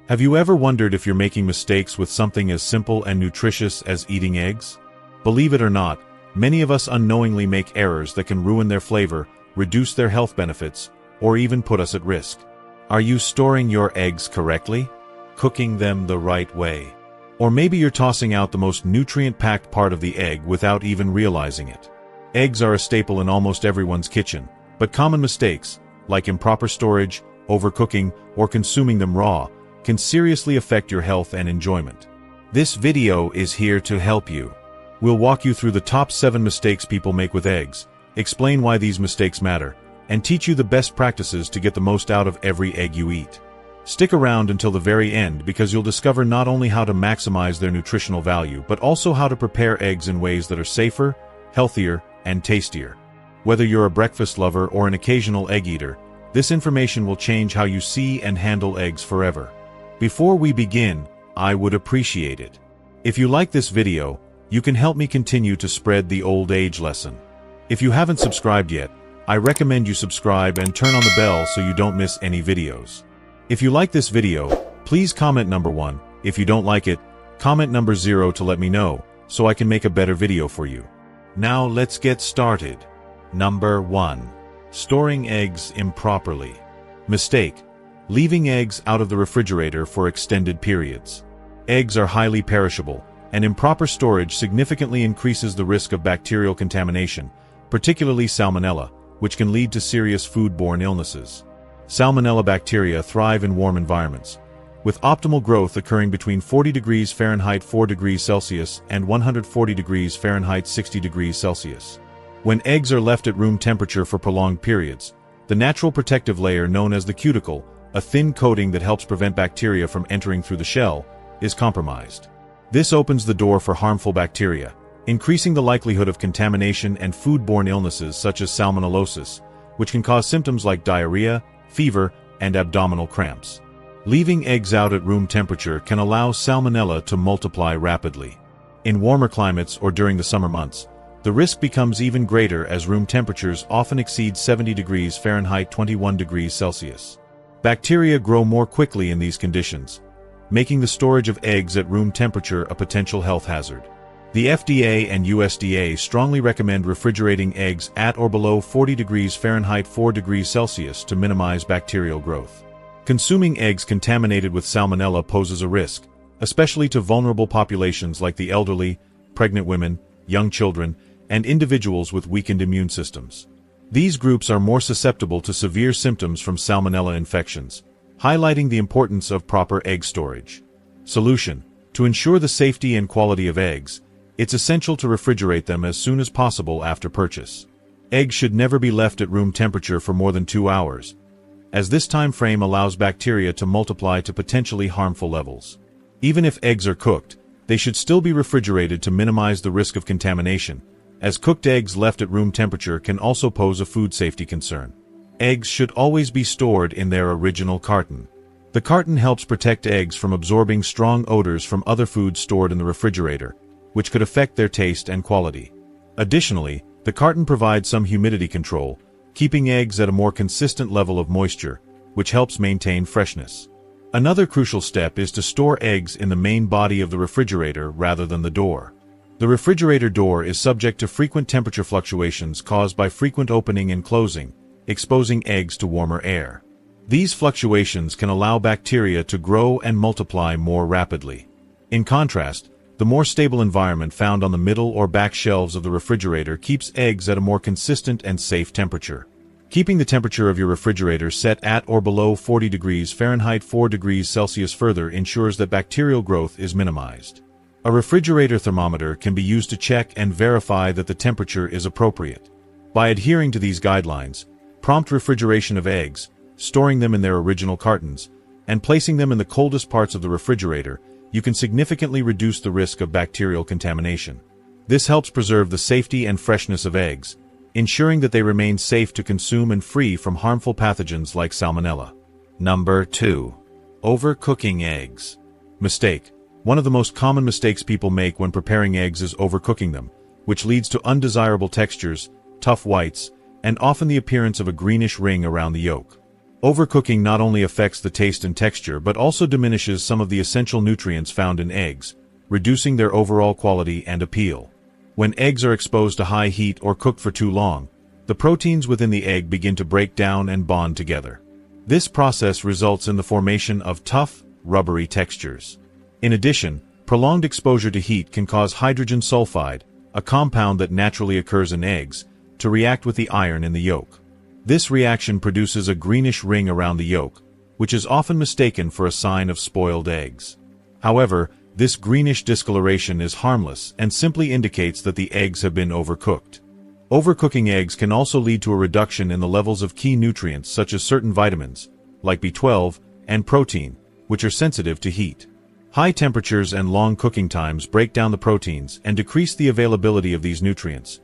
Have you ever wondered if you're making mistakes with something as simple and nutritious as eating eggs? Believe it or not, many of us unknowingly make errors that can ruin their flavor, reduce their health benefits, or even put us at risk. Are you storing your eggs correctly? Cooking them the right way? Or maybe you're tossing out the most nutrient-packed part of the egg without even realizing it. Eggs are a staple in almost everyone's kitchen, but common mistakes, like improper storage, overcooking, or consuming them raw, can seriously affect your health and enjoyment. This video is here to help you. We'll walk you through the top 7 mistakes people make with eggs, explain why these mistakes matter, and teach you the best practices to get the most out of every egg you eat. Stick around until the very end because you'll discover not only how to maximize their nutritional value, but also how to prepare eggs in ways that are safer, healthier, and tastier. Whether you're a breakfast lover or an occasional egg eater, this information will change how you see and handle eggs forever. Before we begin, I would appreciate it if you like this video. You can help me continue to spread the old age lesson. If you haven't subscribed yet, I recommend you subscribe and turn on the bell so you don't miss any videos. If you like this video, please comment number 1. If you don't like it, comment number 0 to let me know, so I can make a better video for you. Now let's get started. Number 1. Storing eggs improperly. Mistake: leaving eggs out of the refrigerator for extended periods. Eggs are highly perishable, and improper storage significantly increases the risk of bacterial contamination, particularly salmonella, which can lead to serious foodborne illnesses. Salmonella bacteria thrive in warm environments, with optimal growth occurring between 40 degrees Fahrenheit 4 degrees Celsius and 140 degrees Fahrenheit 60 degrees Celsius. When eggs are left at room temperature for prolonged periods, the natural protective layer known as the cuticle, a thin coating that helps prevent bacteria from entering through the shell, is compromised. This opens the door for harmful bacteria, increasing the likelihood of contamination and foodborne illnesses such as salmonellosis, which can cause symptoms like diarrhea, fever, and abdominal cramps. Leaving eggs out at room temperature can allow salmonella to multiply rapidly. In warmer climates or during the summer months, the risk becomes even greater as room temperatures often exceed 70 degrees Fahrenheit 21 degrees Celsius. Bacteria grow more quickly in these conditions, making the storage of eggs at room temperature a potential health hazard. The FDA and USDA strongly recommend refrigerating eggs at or below 40 degrees Fahrenheit 4 degrees Celsius to minimize bacterial growth. Consuming eggs contaminated with salmonella poses a risk, especially to vulnerable populations like the elderly, pregnant women, young children, and individuals with weakened immune systems. These groups are more susceptible to severe symptoms from salmonella infections, highlighting the importance of proper egg storage. Solution: to ensure the safety and quality of eggs, it's essential to refrigerate them as soon as possible after purchase. Eggs should never be left at room temperature for more than 2 hours, as this time frame allows bacteria to multiply to potentially harmful levels. Even if eggs are cooked, they should still be refrigerated to minimize the risk of contamination, as cooked eggs left at room temperature can also pose a food safety concern. Eggs should always be stored in their original carton. The carton helps protect eggs from absorbing strong odors from other foods stored in the refrigerator, which could affect their taste and quality. Additionally, the carton provides some humidity control, keeping eggs at a more consistent level of moisture, which helps maintain freshness. Another crucial step is to store eggs in the main body of the refrigerator rather than the door. The refrigerator door is subject to frequent temperature fluctuations caused by frequent opening and closing, exposing eggs to warmer air. These fluctuations can allow bacteria to grow and multiply more rapidly. In contrast, the more stable environment found on the middle or back shelves of the refrigerator keeps eggs at a more consistent and safe temperature. Keeping the temperature of your refrigerator set at or below 40 degrees Fahrenheit 4 degrees Celsius further ensures that bacterial growth is minimized. A refrigerator thermometer can be used to check and verify that the temperature is appropriate. By adhering to these guidelines, prompt refrigeration of eggs, storing them in their original cartons, and placing them in the coldest parts of the refrigerator, you can significantly reduce the risk of bacterial contamination. This helps preserve the safety and freshness of eggs, ensuring that they remain safe to consume and free from harmful pathogens like salmonella. Number 2. Overcooking eggs. Mistake: one of the most common mistakes people make when preparing eggs is overcooking them, which leads to undesirable textures, tough whites, and often the appearance of a greenish ring around the yolk. Overcooking not only affects the taste and texture but also diminishes some of the essential nutrients found in eggs, reducing their overall quality and appeal. When eggs are exposed to high heat or cooked for too long, the proteins within the egg begin to break down and bond together. This process results in the formation of tough, rubbery textures. In addition, prolonged exposure to heat can cause hydrogen sulfide, a compound that naturally occurs in eggs, to react with the iron in the yolk. This reaction produces a greenish ring around the yolk, which is often mistaken for a sign of spoiled eggs. However, this greenish discoloration is harmless and simply indicates that the eggs have been overcooked. Overcooking eggs can also lead to a reduction in the levels of key nutrients such as certain vitamins, like B12, and protein, which are sensitive to heat. High temperatures and long cooking times break down the proteins and decrease the availability of these nutrients,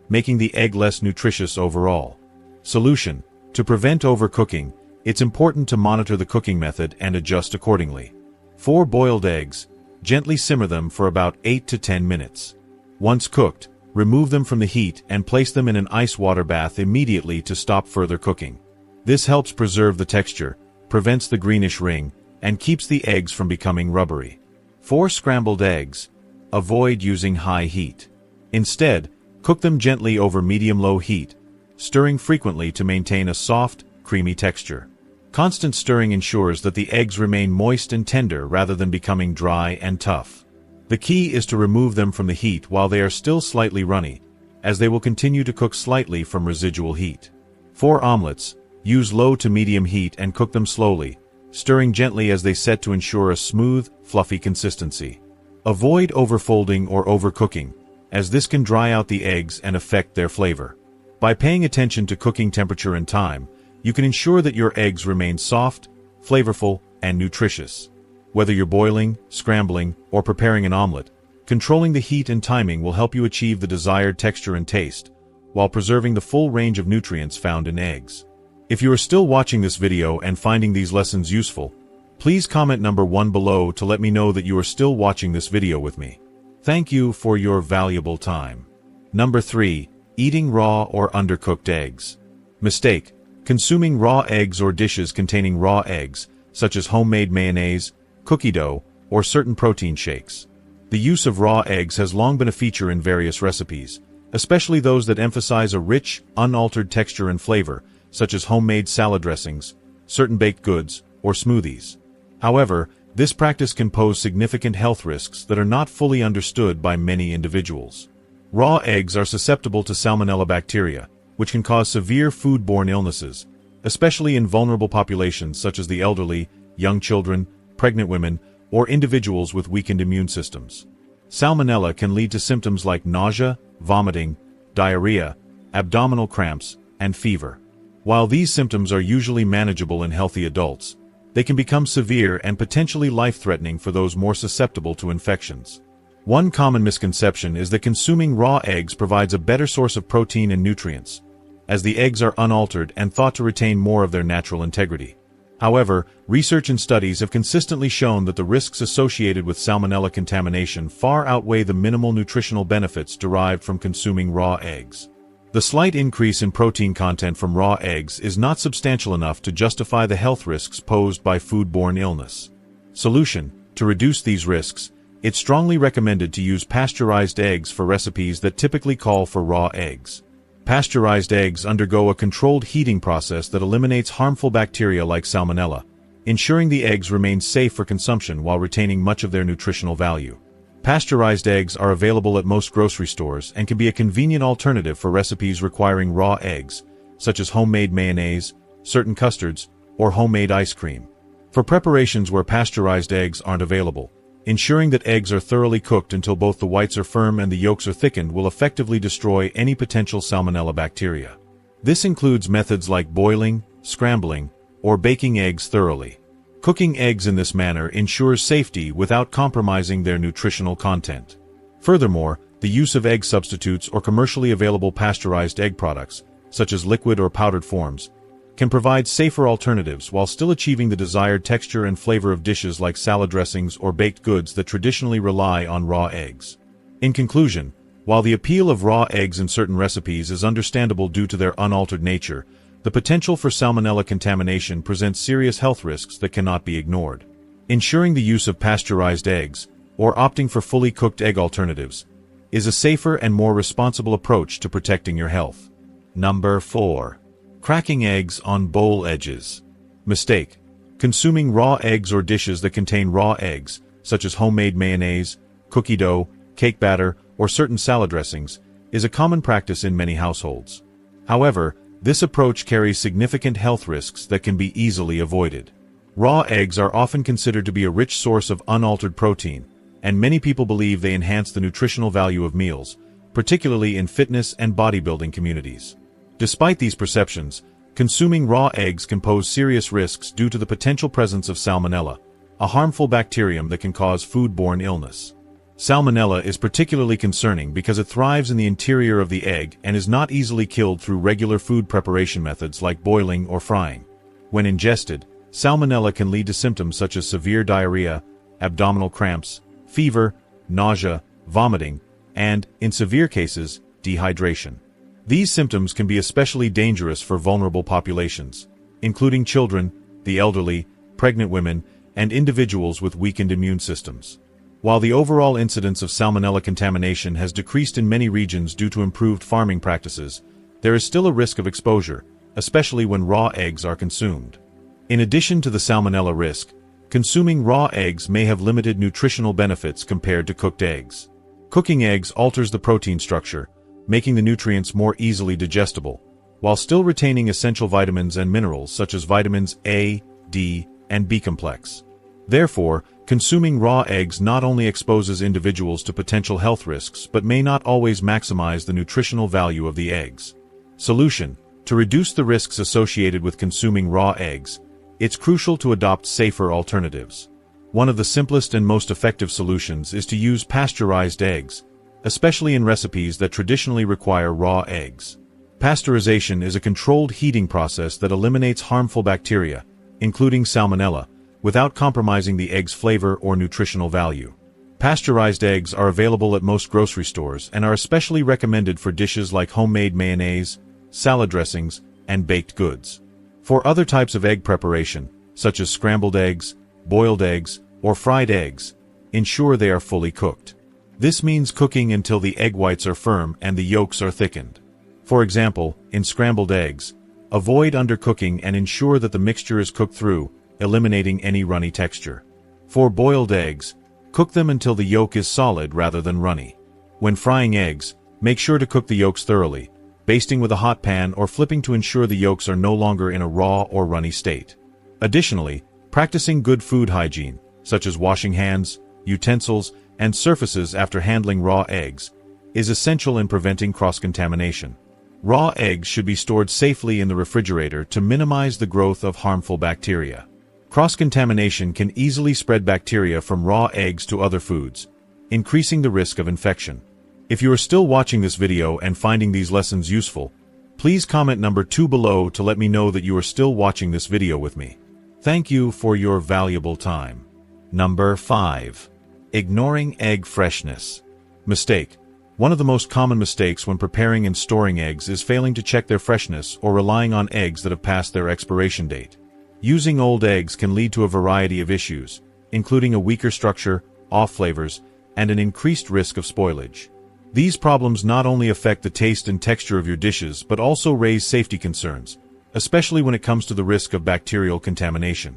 making the egg less nutritious overall. Solution: to prevent overcooking, it's important to monitor the cooking method and adjust accordingly. For boiled eggs, gently simmer them for about 8 to 10 minutes. Once cooked, remove them from the heat and place them in an ice water bath immediately to stop further cooking. This helps preserve the texture, prevents the greenish ring, and keeps the eggs from becoming rubbery. For scrambled eggs, avoid using high heat. Instead, cook them gently over medium-low heat, stirring frequently to maintain a soft, creamy texture. Constant stirring ensures that the eggs remain moist and tender rather than becoming dry and tough. The key is to remove them from the heat while they are still slightly runny, as they will continue to cook slightly from residual heat. For omelets, use low to medium heat and cook them slowly, stirring gently as they set to ensure a smooth, fluffy consistency. Avoid overfolding or overcooking, as this can dry out the eggs and affect their flavor. By paying attention to cooking temperature and time, you can ensure that your eggs remain soft, flavorful, and nutritious. Whether you're boiling, scrambling, or preparing an omelet, controlling the heat and timing will help you achieve the desired texture and taste, while preserving the full range of nutrients found in eggs. If you are still watching this video and finding these lessons useful, please comment number 1 below to let me know that you are still watching this video with me. Thank you for your valuable time. Number 3. Eating raw or undercooked eggs. Mistake: consuming raw eggs or dishes containing raw eggs, such as homemade mayonnaise, cookie dough, or certain protein shakes. The use of raw eggs has long been a feature in various recipes, especially those that emphasize a rich, unaltered texture and flavor, such as homemade salad dressings, certain baked goods, or smoothies. However, this practice can pose significant health risks that are not fully understood by many individuals. Raw eggs are susceptible to salmonella bacteria, which can cause severe foodborne illnesses, especially in vulnerable populations such as the elderly, young children, pregnant women, or individuals with weakened immune systems. Salmonella can lead to symptoms like nausea, vomiting, diarrhea, abdominal cramps, and fever. While these symptoms are usually manageable in healthy adults, they can become severe and potentially life-threatening for those more susceptible to infections. One common misconception is that consuming raw eggs provides a better source of protein and nutrients, as the eggs are unaltered and thought to retain more of their natural integrity. However, research and studies have consistently shown that the risks associated with salmonella contamination far outweigh the minimal nutritional benefits derived from consuming raw eggs. The slight increase in protein content from raw eggs is not substantial enough to justify the health risks posed by foodborne illness. Solution: to reduce these risks, it's strongly recommended to use pasteurized eggs for recipes that typically call for raw eggs. Pasteurized eggs undergo a controlled heating process that eliminates harmful bacteria like salmonella, ensuring the eggs remain safe for consumption while retaining much of their nutritional value. Pasteurized eggs are available at most grocery stores and can be a convenient alternative for recipes requiring raw eggs, such as homemade mayonnaise, certain custards, or homemade ice cream. For preparations where pasteurized eggs aren't available, ensuring that eggs are thoroughly cooked until both the whites are firm and the yolks are thickened will effectively destroy any potential salmonella bacteria. This includes methods like boiling, scrambling, or baking eggs thoroughly. Cooking eggs in this manner ensures safety without compromising their nutritional content. Furthermore, the use of egg substitutes or commercially available pasteurized egg products, such as liquid or powdered forms, can provide safer alternatives while still achieving the desired texture and flavor of dishes like salad dressings or baked goods that traditionally rely on raw eggs. In conclusion, while the appeal of raw eggs in certain recipes is understandable due to their unaltered nature, The potential for salmonella contamination presents serious health risks that cannot be ignored. Ensuring the use of pasteurized eggs, or opting for fully cooked egg alternatives, is a safer and more responsible approach to protecting your health. Number 4. Cracking eggs on bowl edges. Mistake. Consuming raw eggs or dishes that contain raw eggs, such as homemade mayonnaise, cookie dough, cake batter, or certain salad dressings, is a common practice in many households. However, this approach carries significant health risks that can be easily avoided. Raw eggs are often considered to be a rich source of unaltered protein, and many people believe they enhance the nutritional value of meals, particularly in fitness and bodybuilding communities. Despite these perceptions, consuming raw eggs can pose serious risks due to the potential presence of salmonella, a harmful bacterium that can cause foodborne illness. Salmonella is particularly concerning because it thrives in the interior of the egg and is not easily killed through regular food preparation methods like boiling or frying. When ingested, salmonella can lead to symptoms such as severe diarrhea, abdominal cramps, fever, nausea, vomiting, and, in severe cases, dehydration. These symptoms can be especially dangerous for vulnerable populations, including children, the elderly, pregnant women, and individuals with weakened immune systems. While the overall incidence of salmonella contamination has decreased in many regions due to improved farming practices, there is still a risk of exposure, especially when raw eggs are consumed. In addition to the salmonella risk, consuming raw eggs may have limited nutritional benefits compared to cooked eggs. Cooking eggs alters the protein structure, making the nutrients more easily digestible, while still retaining essential vitamins and minerals such as vitamins A, D, and B complex. Therefore, consuming raw eggs not only exposes individuals to potential health risks but may not always maximize the nutritional value of the eggs. Solution: to reduce the risks associated with consuming raw eggs, it's crucial to adopt safer alternatives. One of the simplest and most effective solutions is to use pasteurized eggs, especially in recipes that traditionally require raw eggs. Pasteurization is a controlled heating process that eliminates harmful bacteria, including salmonella, without compromising the egg's flavor or nutritional value. Pasteurized eggs are available at most grocery stores and are especially recommended for dishes like homemade mayonnaise, salad dressings, and baked goods. For other types of egg preparation, such as scrambled eggs, boiled eggs, or fried eggs, ensure they are fully cooked. This means cooking until the egg whites are firm and the yolks are thickened. For example, in scrambled eggs, avoid undercooking and ensure that the mixture is cooked through, eliminating any runny texture. For boiled eggs, cook them until the yolk is solid rather than runny. When frying eggs, make sure to cook the yolks thoroughly, basting with a hot pan or flipping to ensure the yolks are no longer in a raw or runny state. Additionally, practicing good food hygiene, such as washing hands, utensils, and surfaces after handling raw eggs, is essential in preventing cross-contamination. Raw eggs should be stored safely in the refrigerator to minimize the growth of harmful bacteria. Cross-contamination can easily spread bacteria from raw eggs to other foods, increasing the risk of infection. If you are still watching this video and finding these lessons useful, please comment number 2 below to let me know that you are still watching this video with me. Thank you for your valuable time. Number 5. Ignoring egg freshness. Mistake. One of the most common mistakes when preparing and storing eggs is failing to check their freshness or relying on eggs that have passed their expiration date. Using old eggs can lead to a variety of issues, including a weaker structure, off flavors, and an increased risk of spoilage. These problems not only affect the taste and texture of your dishes but also raise safety concerns, especially when it comes to the risk of bacterial contamination.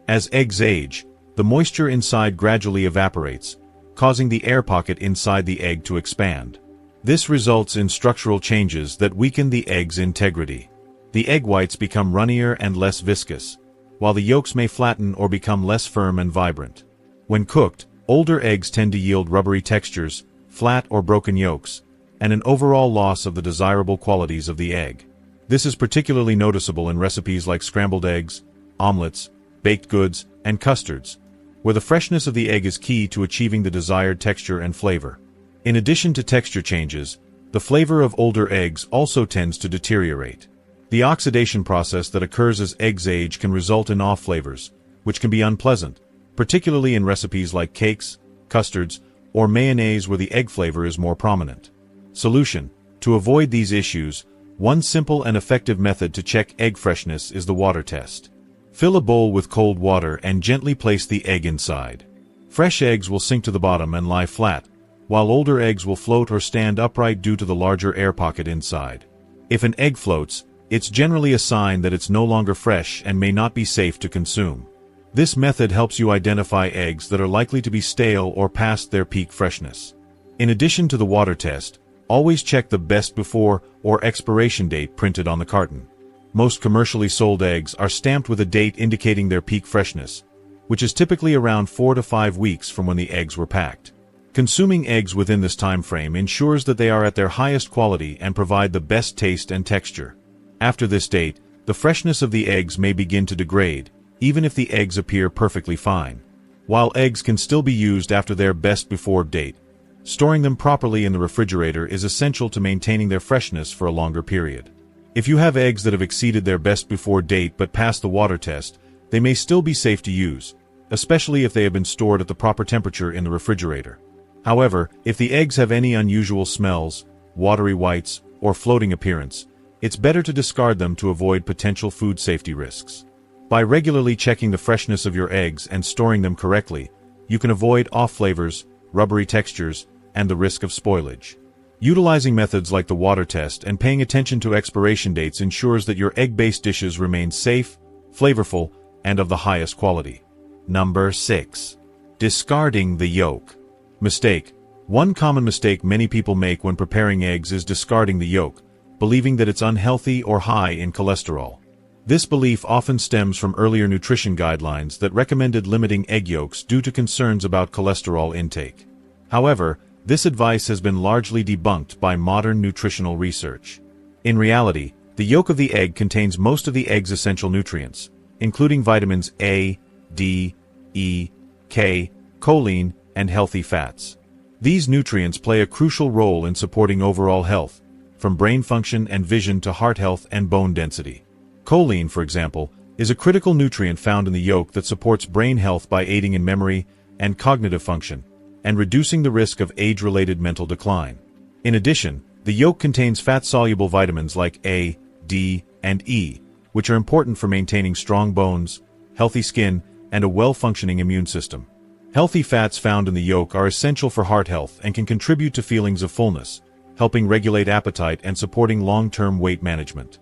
As eggs age, the moisture inside gradually evaporates, causing the air pocket inside the egg to expand. This results in structural changes that weaken the egg's integrity. The egg whites become runnier and less viscous, while the yolks may flatten or become less firm and vibrant. When cooked, older eggs tend to yield rubbery textures, flat or broken yolks, and an overall loss of the desirable qualities of the egg. This is particularly noticeable in recipes like scrambled eggs, omelets, baked goods, and custards, where the freshness of the egg is key to achieving the desired texture and flavor. In addition to texture changes, the flavor of older eggs also tends to deteriorate. The oxidation process that occurs as eggs age can result in off flavors, which can be unpleasant, particularly in recipes like cakes, custards, or mayonnaise where the egg flavor is more prominent. Solution: to avoid these issues, One simple and effective method to check egg freshness is the water test. Fill a bowl with cold water and gently place the egg inside. Fresh eggs will sink to the bottom and lie flat, while older eggs will float or stand upright due to the larger air pocket inside. If an egg floats, it's generally a sign that it's no longer fresh and may not be safe to consume. This method helps you identify eggs that are likely to be stale or past their peak freshness. In addition to the water test, always check the best before or expiration date printed on the carton. Most commercially sold eggs are stamped with a date indicating their peak freshness, which is typically around 4 to 5 weeks from when the eggs were packed. Consuming eggs within this time frame ensures that they are at their highest quality and provide the best taste and texture. After this date, the freshness of the eggs may begin to degrade, even if the eggs appear perfectly fine. While eggs can still be used after their best before date, storing them properly in the refrigerator is essential to maintaining their freshness for a longer period. If you have eggs that have exceeded their best before date but passed the water test, they may still be safe to use, especially if they have been stored at the proper temperature in the refrigerator. However, if the eggs have any unusual smells, watery whites, or floating appearance, it's better to discard them to avoid potential food safety risks. By regularly checking the freshness of your eggs and storing them correctly, you can avoid off flavors, rubbery textures, and the risk of spoilage. Utilizing methods like the water test and paying attention to expiration dates ensures that your egg-based dishes remain safe, flavorful, and of the highest quality. Number 6. Discarding the yolk. Mistake. One common mistake many people make when preparing eggs is discarding the yolk, believing that it's unhealthy or high in cholesterol. This belief often stems from earlier nutrition guidelines that recommended limiting egg yolks due to concerns about cholesterol intake. However, this advice has been largely debunked by modern nutritional research. In reality, the yolk of the egg contains most of the egg's essential nutrients, including vitamins A, D, E, K, choline, and healthy fats. These nutrients play a crucial role in supporting overall health, from brain function and vision to heart health and bone density. Choline, for example, is a critical nutrient found in the yolk that supports brain health by aiding in memory and cognitive function, and reducing the risk of age-related mental decline. In addition, the yolk contains fat-soluble vitamins like A, D, and E, which are important for maintaining strong bones, healthy skin, and a well-functioning immune system. Healthy fats found in the yolk are essential for heart health and can contribute to feelings of fullness, helping regulate appetite and supporting long-term weight management.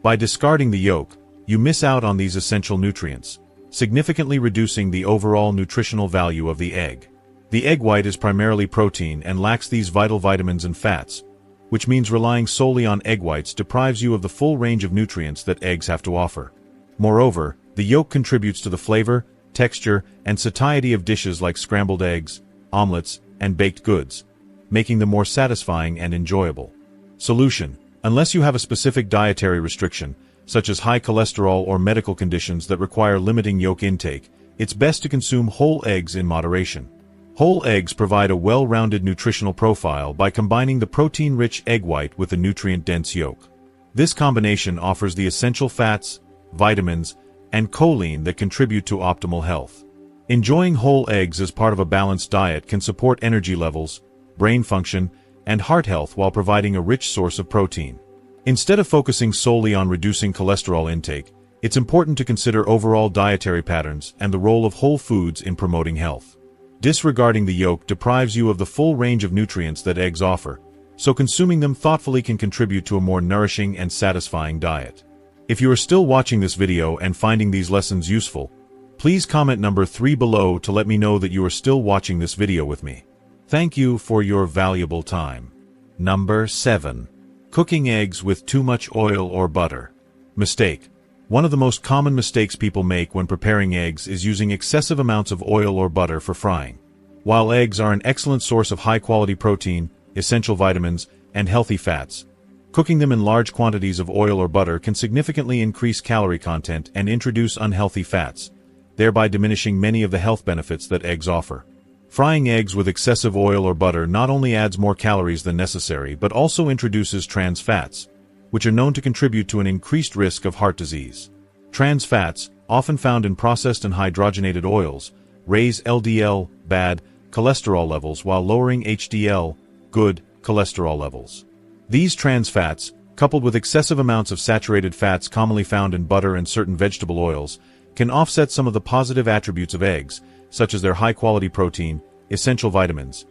By discarding the yolk, you miss out on these essential nutrients, significantly reducing the overall nutritional value of the egg. The egg white is primarily protein and lacks these vital vitamins and fats, which means relying solely on egg whites deprives you of the full range of nutrients that eggs have to offer. Moreover, the yolk contributes to the flavor, texture, and satiety of dishes like scrambled eggs, omelets, and baked goods, making them more satisfying and enjoyable. Solution: unless you have a specific dietary restriction, such as high cholesterol or medical conditions that require limiting yolk intake, it's best to consume whole eggs in moderation. Whole eggs provide a well-rounded nutritional profile by combining the protein-rich egg white with the nutrient-dense yolk. This combination offers the essential fats, vitamins, and choline that contribute to optimal health. Enjoying whole eggs as part of a balanced diet can support energy levels, brain function, and heart health while providing a rich source of protein. Instead of focusing solely on reducing cholesterol intake, it's important to consider overall dietary patterns and the role of whole foods in promoting health. Disregarding the yolk deprives you of the full range of nutrients that eggs offer, so consuming them thoughtfully can contribute to a more nourishing and satisfying diet. If you are still watching this video and finding these lessons useful, please comment number 3 below to let me know that you are still watching this video with me. Thank you for your valuable time. Number 7. Cooking eggs with too much oil or butter. Mistake. One of the most common mistakes people make when preparing eggs is using excessive amounts of oil or butter for frying. While eggs are an excellent source of high-quality protein, essential vitamins, and healthy fats, cooking them in large quantities of oil or butter can significantly increase calorie content and introduce unhealthy fats, thereby diminishing many of the health benefits that eggs offer. Frying eggs with excessive oil or butter not only adds more calories than necessary but also introduces trans fats, which are known to contribute to an increased risk of heart disease. Trans fats, often found in processed and hydrogenated oils, raise LDL, bad, cholesterol levels while lowering HDL, good, cholesterol levels. These trans fats, coupled with excessive amounts of saturated fats commonly found in butter and certain vegetable oils, can offset some of the positive attributes of eggs, such as their high-quality protein, essential vitamins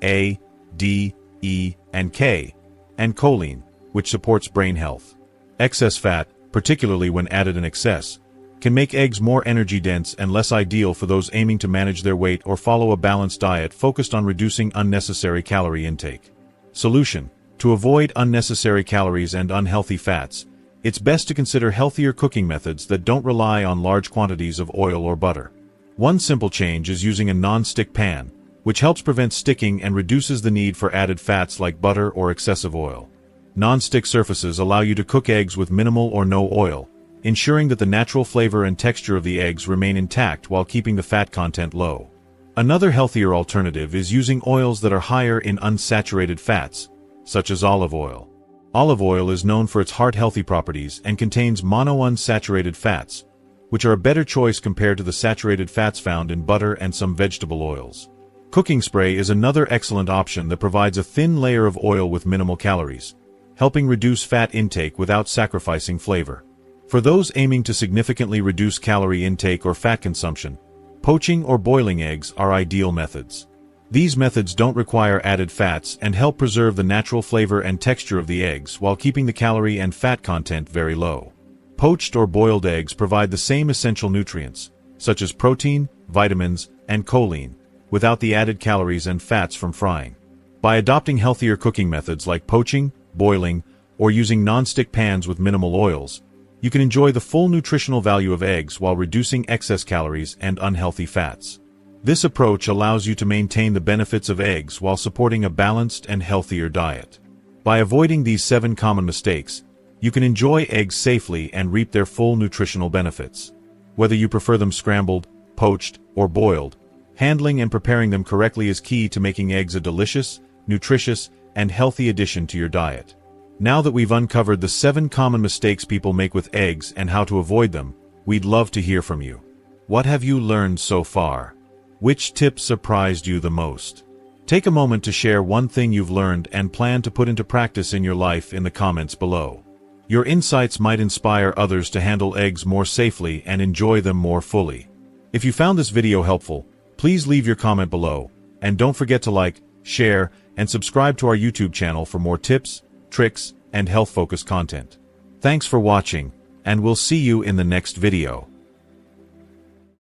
A, D, E, and K, and choline, which supports brain health. Excess fat, particularly when added in excess, can make eggs more energy-dense and less ideal for those aiming to manage their weight or follow a balanced diet focused on reducing unnecessary calorie intake. Solution: to avoid unnecessary calories and unhealthy fats, it's best to consider healthier cooking methods that don't rely on large quantities of oil or butter. One simple change is using a non-stick pan, which helps prevent sticking and reduces the need for added fats like butter or excessive oil. Non-stick surfaces allow you to cook eggs with minimal or no oil, ensuring that the natural flavor and texture of the eggs remain intact while keeping the fat content low. Another healthier alternative is using oils that are higher in unsaturated fats, such as olive oil. Olive oil is known for its heart-healthy properties and contains monounsaturated fats, which are a better choice compared to the saturated fats found in butter and some vegetable oils. Cooking spray is another excellent option that provides a thin layer of oil with minimal calories, helping reduce fat intake without sacrificing flavor. For those aiming to significantly reduce calorie intake or fat consumption, poaching or boiling eggs are ideal methods. These methods don't require added fats and help preserve the natural flavor and texture of the eggs while keeping the calorie and fat content very low. Poached or boiled eggs provide the same essential nutrients, such as protein, vitamins, and choline, without the added calories and fats from frying. By adopting healthier cooking methods like poaching, boiling, or using non-stick pans with minimal oils, you can enjoy the full nutritional value of eggs while reducing excess calories and unhealthy fats. This approach allows you to maintain the benefits of eggs while supporting a balanced and healthier diet. By avoiding these 7 common mistakes, you can enjoy eggs safely and reap their full nutritional benefits. Whether you prefer them scrambled, poached, or boiled, handling and preparing them correctly is key to making eggs a delicious, nutritious, and healthy addition to your diet. Now that we've uncovered the 7 common mistakes people make with eggs and how to avoid them, we'd love to hear from you. What have you learned so far? Which tip surprised you the most? Take a moment to share one thing you've learned and plan to put into practice in your life in the comments below. Your insights might inspire others to handle eggs more safely and enjoy them more fully. If you found this video helpful, please leave your comment below, and don't forget to like, share, and subscribe to our YouTube channel for more tips, tricks, and health-focused content. Thanks for watching, and we'll see you in the next video.